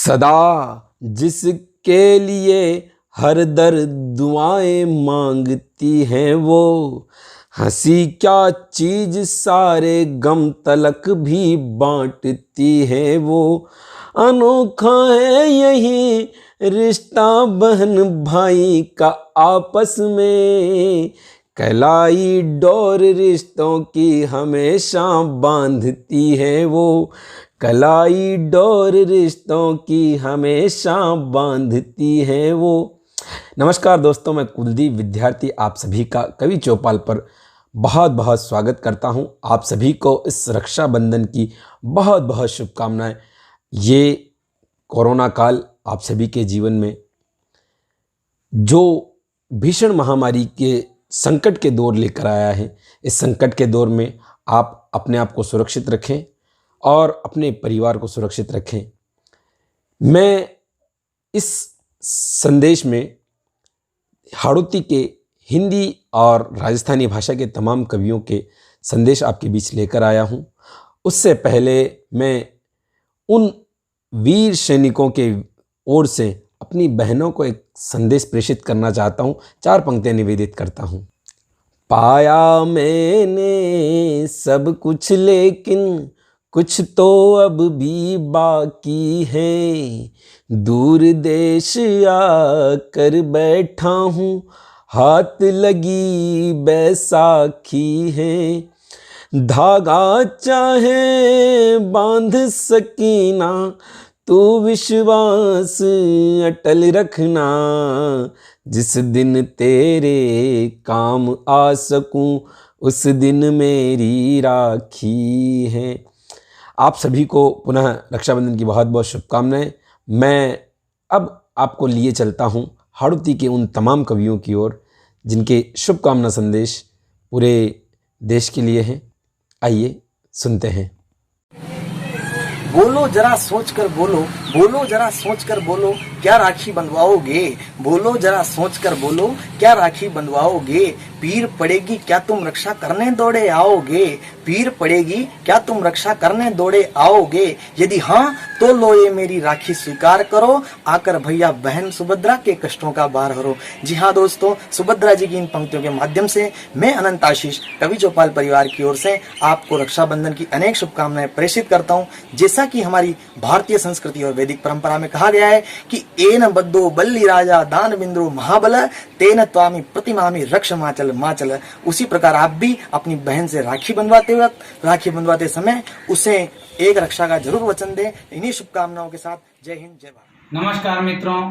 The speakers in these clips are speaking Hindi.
सदा जिसके लिए हर दर दुआएं मांगती हैं वो, हंसी क्या चीज सारे गम तलक भी बांटती है वो। अनोखा है यही रिश्ता बहन भाई का आपस में, कलाई डोर रिश्तों की हमेशा बांधती है वो, कलाई डोर रिश्तों की हमेशा बांधती है वो। नमस्कार दोस्तों, मैं कुलदीप विद्यार्थी आप सभी का कवि चौपाल पर बहुत बहुत स्वागत करता हूं। आप सभी को इस रक्षाबंधन की बहुत बहुत शुभकामनाएं। ये कोरोना काल आप सभी के जीवन में जो भीषण महामारी के संकट के दौर लेकर आया है, इस संकट के दौर में आप अपने आप को सुरक्षित रखें और अपने परिवार को सुरक्षित रखें। मैं इस संदेश में हाड़ौती के हिंदी और राजस्थानी भाषा के तमाम कवियों के संदेश आपके बीच लेकर आया हूँ। उससे पहले मैं उन वीर सैनिकों के ओर से अपनी बहनों को एक संदेश प्रेषित करना चाहता हूँ। 4 पंक्तियाँ निवेदित करता हूँ। पाया मैंने सब कुछ लेकिन कुछ तो अब भी बाकी है, दूर देश आकर बैठा हूँ, हाथ लगी बैसाखी है। धागा चाहे बांध सकीना, तू विश्वास अटल रखना, जिस दिन तेरे काम आ सकूं उस दिन मेरी राखी है। आप सभी को पुनः रक्षाबंधन की बहुत बहुत शुभकामनाएं। मैं अब आपको लिए चलता हूं हाड़ौती के उन तमाम कवियों की ओर जिनके शुभकामना संदेश पूरे देश के लिए हैं। आइए सुनते हैं। बोलो जरा सोच कर बोलो, बोलो जरा सोच कर बोलो, क्या राखी बंधवाओगे। बोलो जरा सोच कर बोलो, क्या राखी बंधवाओगे। पीर पड़ेगी क्या तुम रक्षा करने दौड़े आओगे। पीर पड़ेगी क्या तुम रक्षा करने दौड़े आओगे। यदि हाँ तो लो ये मेरी राखी स्वीकार करो, आकर भैया बहन सुभद्रा के कष्टों का भार हरो। जी हाँ दोस्तों, सुभद्रा जी की इन पंक्तियों के माध्यम से मैं अनंत आशीष कवि चौपाल परिवार की ओर से आपको रक्षाबंधन की अनेक शुभकामनाएं प्रेषित करता हूँ। जैसा कि हमारी भारतीय संस्कृति और वैदिक परंपरा में कहा गया है कि एन बद्दो बल्ली राजा दान बिंद्रो महाबल, तेन त्वामी प्रतिमामी रक्ष माचल माचल। उसी प्रकार आप भी अपनी बहन से राखी बंधवाते समय उसे एक रक्षा का जरूर वचन दें। इन्हीं शुभकामनाओं के साथ जय हिंद जय भारत। नमस्कार मित्रों,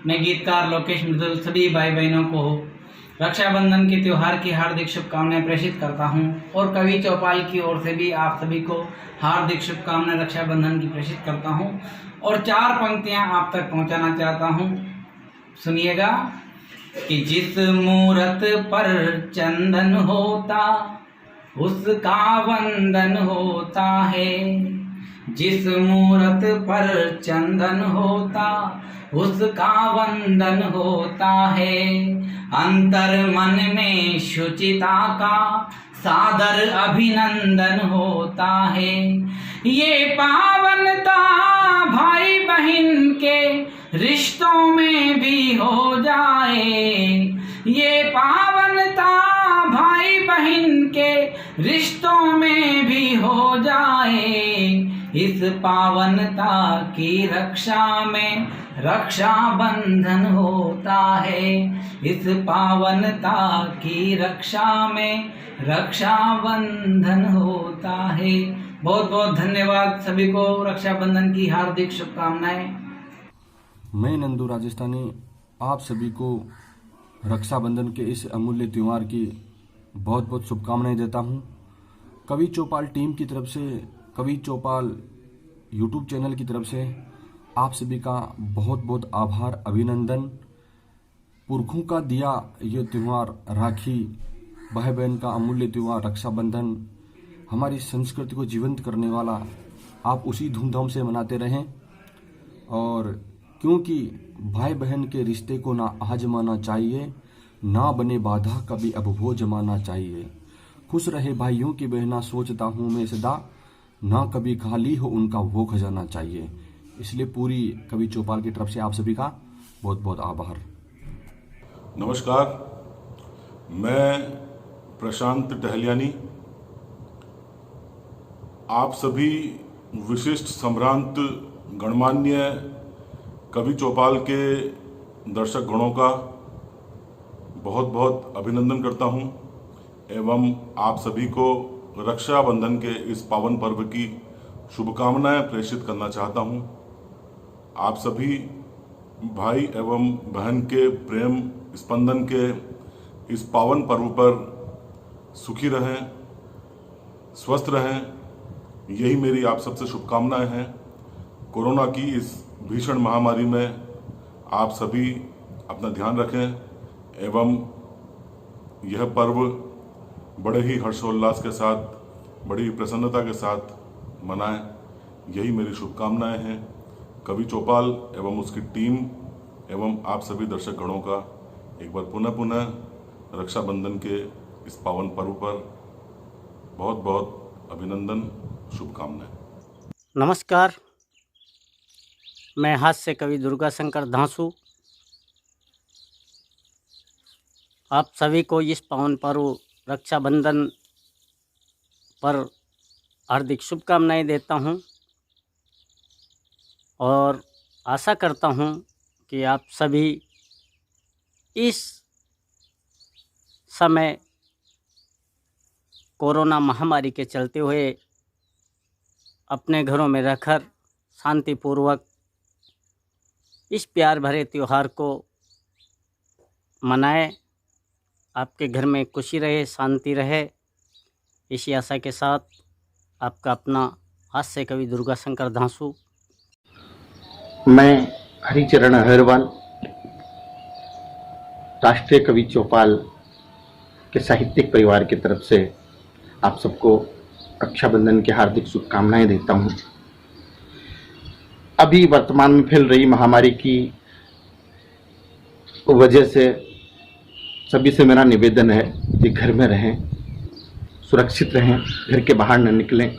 मैं गीतकार लोकेश मृदुल सभी भाई बहनों को रक्षाबंधन के त्योहार की हार्दिक शुभकामनाएं प्रेषित करता हूं और कवि चौपाल की ओर से भी आप सभी को हार्दिक शुभकामनाएं रक्षाबंधन की प्रेषित करता हूं और 4 पंक्तियां आप तक पहुंचाना चाहता हूं। सुनिएगा कि जिस मूरत पर चंदन होता उसका वंदन होता है, जिस मूरत पर चंदन होता उसका वंदन होता है। अंतर मन में शुचिता का सादर अभिनंदन होता है। ये पावनता भाई बहन के रिश्तों में भी हो जाए, ये पावनता भाई बहन के रिश्तों में भी हो जाए। इस पावनता की रक्षा में रक्षा बंधन होता है, इस पावनता की रक्षा में रक्षा बंधन होता है। बहुत बहुत धन्यवाद सभी को, रक्षाबंधन की हार्दिक शुभकामनाएं। मैं नंदू राजस्थानी आप सभी को रक्षाबंधन के इस अमूल्य त्यौहार की बहुत बहुत शुभकामनाएं देता हूं। कवि चौपाल टीम की तरफ से, कवि चौपाल यूट्यूब चैनल की तरफ से आप सभी का बहुत बहुत आभार, अभिनंदन। पुरखों का दिया ये त्यौहार राखी, भाई बहन का अमूल्य त्यौहार रक्षाबंधन, हमारी संस्कृति को जीवंत करने वाला, आप उसी धूमधाम से मनाते रहें। और क्योंकि भाई बहन के रिश्ते को ना आजमाना चाहिए, ना बने बाधा कभी अब वो जमाना चाहिए। खुश रहे भाइयों की बहना सोचता हूँ मैं सदा, ना कभी खाली हो उनका वो खजाना चाहिए। इसलिए पूरी कवि चौपाल की तरफ से आप सभी का बहुत बहुत आभार। नमस्कार, मैं प्रशांत टहलियानी आप सभी विशिष्ट सम्भ्रांत गणमान्य कवि चौपाल के दर्शक गणों का बहुत बहुत अभिनंदन करता हूं एवं आप सभी को रक्षाबंधन के इस पावन पर्व की शुभकामनाएं प्रेषित करना चाहता हूं। आप सभी भाई एवं बहन के प्रेम स्पंदन के इस पावन पर्व पर सुखी रहें, स्वस्थ रहें, यही मेरी आप सबसे शुभकामनाएं हैं। कोरोना की इस भीषण महामारी में आप सभी अपना ध्यान रखें एवं यह पर्व बड़े ही हर्षोल्लास के साथ, बड़ी ही प्रसन्नता के साथ मनाएं, यही मेरी शुभकामनाएं हैं। कवि चौपाल एवं उसकी टीम एवं आप सभी दर्शक गणों का एक बार पुनः रक्षाबंधन के इस पावन पर्व पर बहुत बहुत अभिनंदन, शुभकामनाएं। नमस्कार, मैं हास्य कवि दुर्गा शंकर धांसू आप सभी को इस पावन पर्व रक्षाबंधन पर हार्दिक शुभकामनाएं देता हूं और आशा करता हूं कि आप सभी इस समय कोरोना महामारी के चलते हुए अपने घरों में रहकर शांतिपूर्वक इस प्यार भरे त्यौहार को मनाएं। आपके घर में खुशी रहे, शांति रहे, इसी आशा के साथ आपका अपना हास्य कवि दुर्गा शंकर धांसू। मैं हरिचरण अहिरवाल राष्ट्रीय कवि चौपाल के साहित्यिक परिवार की तरफ से आप सबको रक्षाबंधन की हार्दिक शुभकामनाएं देता हूं। अभी वर्तमान में फैल रही महामारी की वजह से सभी से मेरा निवेदन है कि घर में रहें, सुरक्षित रहें, घर के बाहर न निकलें।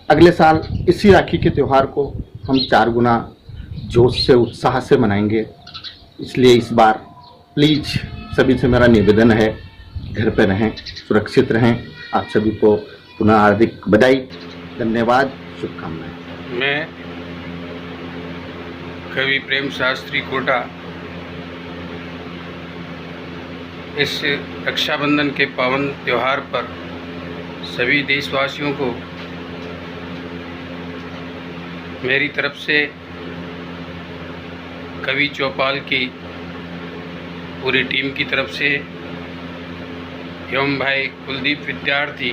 अगले साल इसी राखी के त्यौहार को हम 4 गुना जोश से, उत्साह से मनाएंगे। इसलिए इस बार प्लीज़ सभी से मेरा निवेदन है, घर पर रहें, सुरक्षित रहें। आप सभी को पुनः हार्दिक बधाई, धन्यवाद, शुभकामनाएं। मैं कवि प्रेम शास्त्री कोटा इस रक्षाबंधन के पावन त्यौहार पर सभी देशवासियों को मेरी तरफ से कवि चौपाल की पूरी टीम की तरफ से एवं भाई कुलदीप विद्यार्थी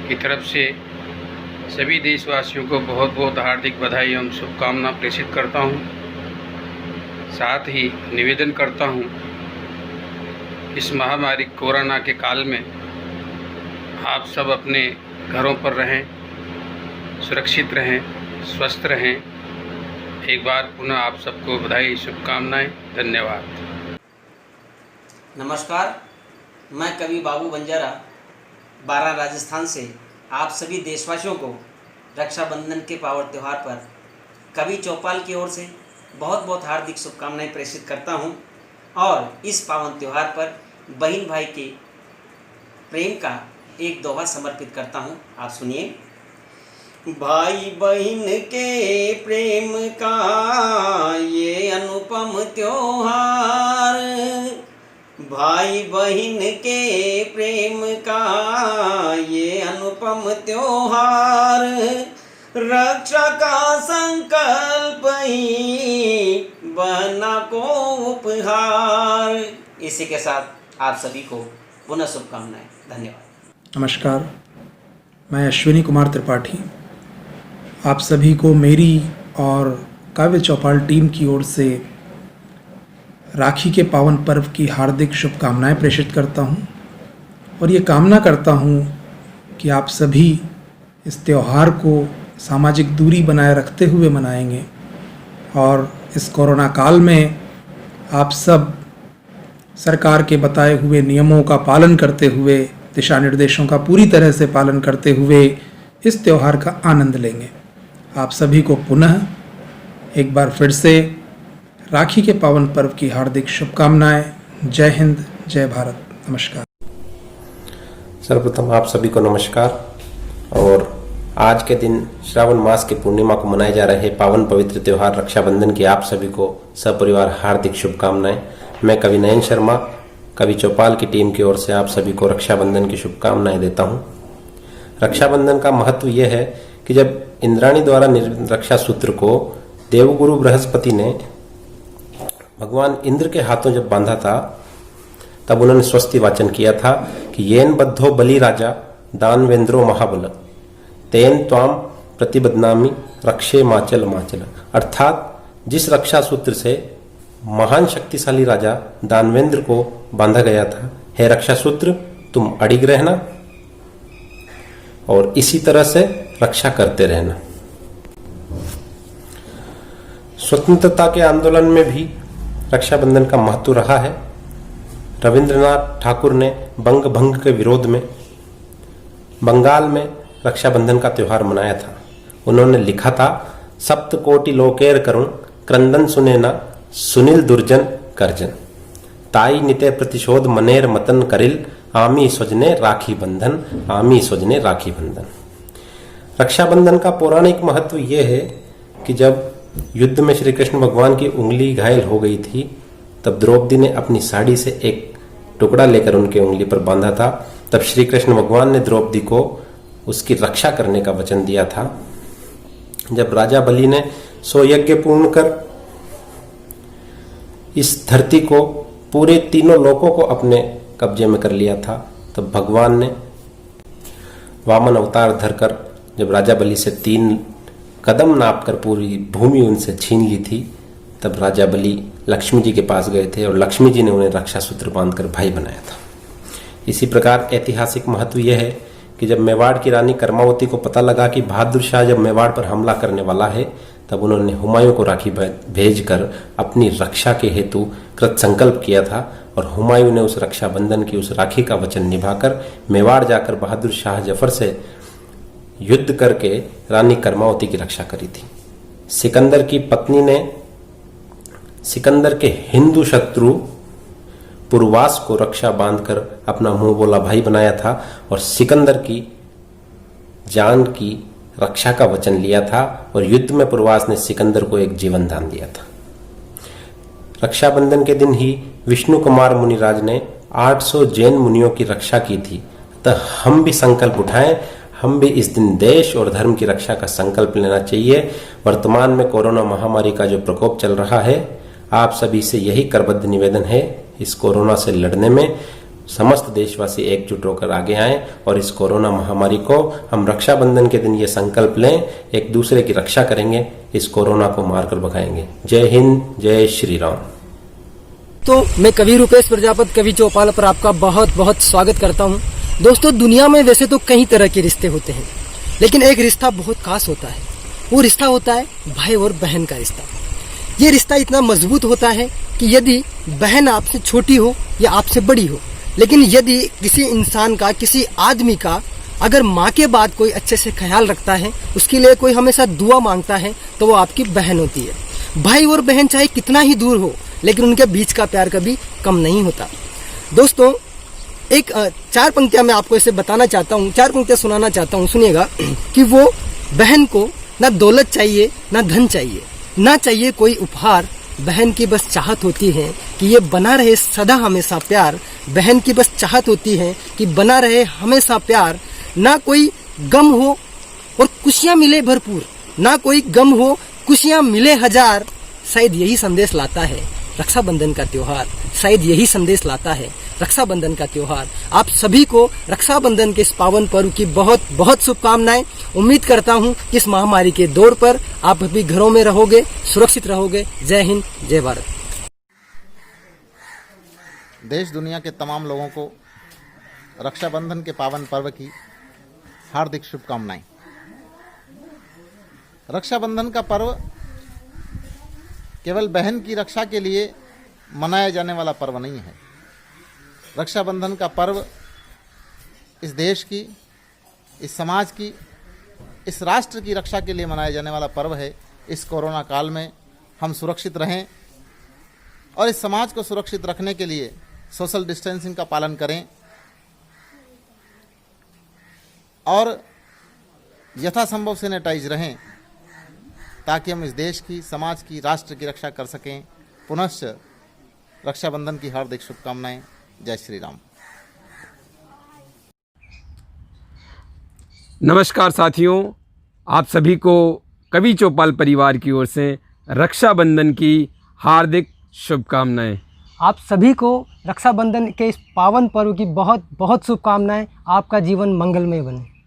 की तरफ से सभी देशवासियों को बहुत बहुत हार्दिक बधाई एवं शुभकामना प्रेषित करता हूं। साथ ही निवेदन करता हूं, इस महामारी कोरोना के काल में आप सब अपने घरों पर रहें, सुरक्षित रहें, स्वस्थ रहें। एक बार पुनः आप सबको बधाई, शुभकामनाएं, धन्यवाद। नमस्कार, मैं कवि बाबू बंजारा बारां राजस्थान से आप सभी देशवासियों को रक्षाबंधन के पावन त्यौहार पर कवि चौपाल की ओर से बहुत बहुत हार्दिक शुभकामनाएं प्रेषित करता हूं और इस पावन त्यौहार पर बहन भाई के प्रेम का एक दोहा समर्पित करता हूं। आप सुनिए। भाई बहन के प्रेम का ये अनुपम त्योहार, भाई बहन के प्रेम का ये अनुपम त्योहार, रक्षा का संकल्प ही बहना को उपहार। इसी के साथ आप सभी को पुनः शुभकामनाएं, धन्यवाद। नमस्कार, मैं अश्विनी कुमार त्रिपाठी आप सभी को मेरी और काव्य चौपाल टीम की ओर से राखी के पावन पर्व की हार्दिक शुभकामनाएं प्रेषित करता हूं और ये कामना करता हूं कि आप सभी इस त्यौहार को सामाजिक दूरी बनाए रखते हुए मनाएंगे और इस कोरोना काल में आप सब सरकार के बताए हुए नियमों का पालन करते हुए, दिशा निर्देशों का पूरी तरह से पालन करते हुए इस त्यौहार का आनंद लेंगे। आप सभी को पुनः एक बार फिर से राखी के पावन पर्व की हार्दिक शुभकामनाएं। जय हिंद, जय भारत, नमस्कार। सर्वप्रथम आप सभी को नमस्कार। और आज के दिन श्रावण मास की पूर्णिमा को मनाए जा रहे पावन पवित्र त्योहार रक्षाबंधन की आप सभी को सपरिवार हार्दिक शुभकामनाएं। मैं कवि नयन शर्मा, कवि चौपाल की टीम की ओर से आप सभी को रक्षाबंधन की शुभकामनाएं देता हूं। रक्षाबंधन का महत्व यह है कि जब इंद्राणी द्वारा निर्मित रक्षा सूत्र को देवगुरु बृहस्पति ने भगवान इंद्र के हाथों जब बांधा था, तब उन्होंने स्वस्ति वाचन किया था कि येन बद्धो बलि राजा दानवेंद्रो महाबल तेन त्वाम प्रतिबदनामी रक्षे माचल माचल। अर्थात जिस रक्षा सूत्र से महान शक्तिशाली राजा दानवेंद्र को बांधा गया था, हे रक्षा सूत्र तुम अडिग रहना और इसी तरह से रक्षा करते रहना। स्वतंत्रता के आंदोलन में भी रक्षाबंधन का महत्व रहा है। रविंद्रनाथ ठाकुर ने बंग भंग के विरोध में बंगाल में रक्षाबंधन का त्योहार मनाया था। उन्होंने लिखा था, सप्त कोटि लोकेर करुण क्रंदन सुनेना सुनील दुर्जन करजन ताई निते प्रतिशोध मनेर मतन करिल आमी स्वजने राखी बंधन आमी स्वजने राखी बंधन। रक्षाबंधन का पौराणिक महत्व यह है कि जब युद्ध में श्री कृष्ण भगवान की उंगली घायल हो गई थी, तब द्रौपदी ने अपनी साड़ी से एक टुकड़ा लेकर उनके उंगली पर बांधा था। तब श्री कृष्ण भगवान ने द्रौपदी को उसकी रक्षा करने का वचन दिया था। जब राजा बलि ने 100 यज्ञ पूर्ण कर इस धरती को पूरे तीनों लोकों को अपने कब्जे में कर लिया था, तब भगवान ने वामन अवतार धरकर जब राजा बलि से 3 कदम नापकर पूरी भूमि उनसे छीन ली थी, तब राजा बलि लक्ष्मी जी के पास गए थे और लक्ष्मी जी ने उन्हें रक्षा सूत्र बांधकर भाई बनाया था। इसी प्रकार ऐतिहासिक महत्व यह है कि जब मेवाड़ की रानी कर्मावती को पता लगा कि बहादुर शाह जब मेवाड़ पर हमला करने वाला है, तब उन्होंने हुमायूं को राखी भेजकर अपनी रक्षा के हेतु कृत संकल्प किया था और हुमायूं ने उस रक्षाबंधन की उस राखी का वचन निभाकर मेवाड़ जाकर बहादुर शाह जफर से युद्ध करके रानी कर्मावती की रक्षा करी थी। सिकंदर की पत्नी ने सिकंदर के हिंदू शत्रु पुरवास को रक्षा बांधकर अपना मुंह बोला भाई बनाया था और सिकंदर की जान की रक्षा का वचन लिया था और युद्ध में पुरवास ने सिकंदर को एक जीवन दान दिया था। रक्षाबंधन के दिन ही विष्णु कुमार मुनिराज ने 800 जैन मुनियों की रक्षा की थी। तो हम भी संकल्प उठाएं, हम भी इस दिन देश और धर्म की रक्षा का संकल्प लेना चाहिए। वर्तमान में कोरोना महामारी का जो प्रकोप चल रहा है, आप सभी से यही करबद्ध निवेदन है, इस कोरोना से लड़ने में समस्त देशवासी एकजुट होकर आगे आएं और इस कोरोना महामारी को हम रक्षाबंधन के दिन ये संकल्प लें, एक दूसरे की रक्षा करेंगे, इस कोरोना को मारकर भगाएंगे। जय हिंद, जय श्री राम। तो मैं कवि रूपेश प्रजापति कवि चौपाल पर आपका बहुत बहुत स्वागत करता हूं। दोस्तों, दुनिया में वैसे तो कई तरह के रिश्ते होते हैं, लेकिन एक रिश्ता बहुत खास होता है। वो रिश्ता होता है भाई और बहन का रिश्ता। ये रिश्ता इतना मजबूत होता है कि यदि बहन आपसे छोटी हो या आपसे बड़ी हो, लेकिन यदि किसी इंसान का, किसी आदमी का अगर माँ के बाद कोई अच्छे से ख्याल रखता है, उसके लिए कोई हमेशा दुआ मांगता है, तो वो आपकी बहन होती है। भाई और बहन चाहे कितना ही दूर हो, लेकिन उनके बीच का प्यार कभी कम नहीं होता। दोस्तों, एक 4 पंक्तियां मैं आपको इसे बताना चाहता हूँ, 4 पंक्तियां सुनाना चाहता हूँ। सुनिएगा कि वो बहन को ना दौलत चाहिए, ना धन चाहिए, ना चाहिए कोई उपहार। बहन की बस चाहत होती है कि ये बना रहे सदा हमेशा प्यार। बहन की बस चाहत होती है कि बना रहे हमेशा प्यार। ना कोई गम हो और खुशियां मिले भरपूर, ना कोई गम हो खुशियां मिले हजार। शायद यही संदेश लाता है रक्षाबंधन का त्योहार, शायद यही संदेश लाता है रक्षाबंधन का त्योहार। आप सभी को रक्षाबंधन के इस पावन पर्व की बहुत बहुत शुभकामनाएं। उम्मीद करता हूं कि इस महामारी के दौर पर आप भी घरों में रहोगे, सुरक्षित रहोगे। जय हिंद, जय भारत। देश दुनिया के तमाम लोगों को रक्षाबंधन के पावन पर्व की हार्दिक शुभकामनाएं। रक्षाबंधन का पर्व केवल बहन की रक्षा के लिए मनाया जाने वाला पर्व नहीं है। रक्षाबंधन का पर्व इस देश की, इस समाज की इस राष्ट्र की रक्षा के लिए मनाया जाने वाला पर्व है। इस कोरोना काल में हम सुरक्षित रहें और इस समाज को सुरक्षित रखने के लिए सोशल डिस्टेंसिंग का पालन करें और यथासंभव सैनिटाइज रहें ताकि हम इस देश की, समाज की, राष्ट्र की रक्षा कर सकें। पुनश्च रक्षाबंधन की हार्दिक शुभकामनाएं। जय श्री राम। नमस्कार साथियों, आप सभी को कवि चौपाल परिवार की ओर से रक्षाबंधन की हार्दिक शुभकामनाएं। आप सभी को रक्षाबंधन के इस पावन पर्व की बहुत बहुत शुभकामनाएं। आपका जीवन मंगलमय बने।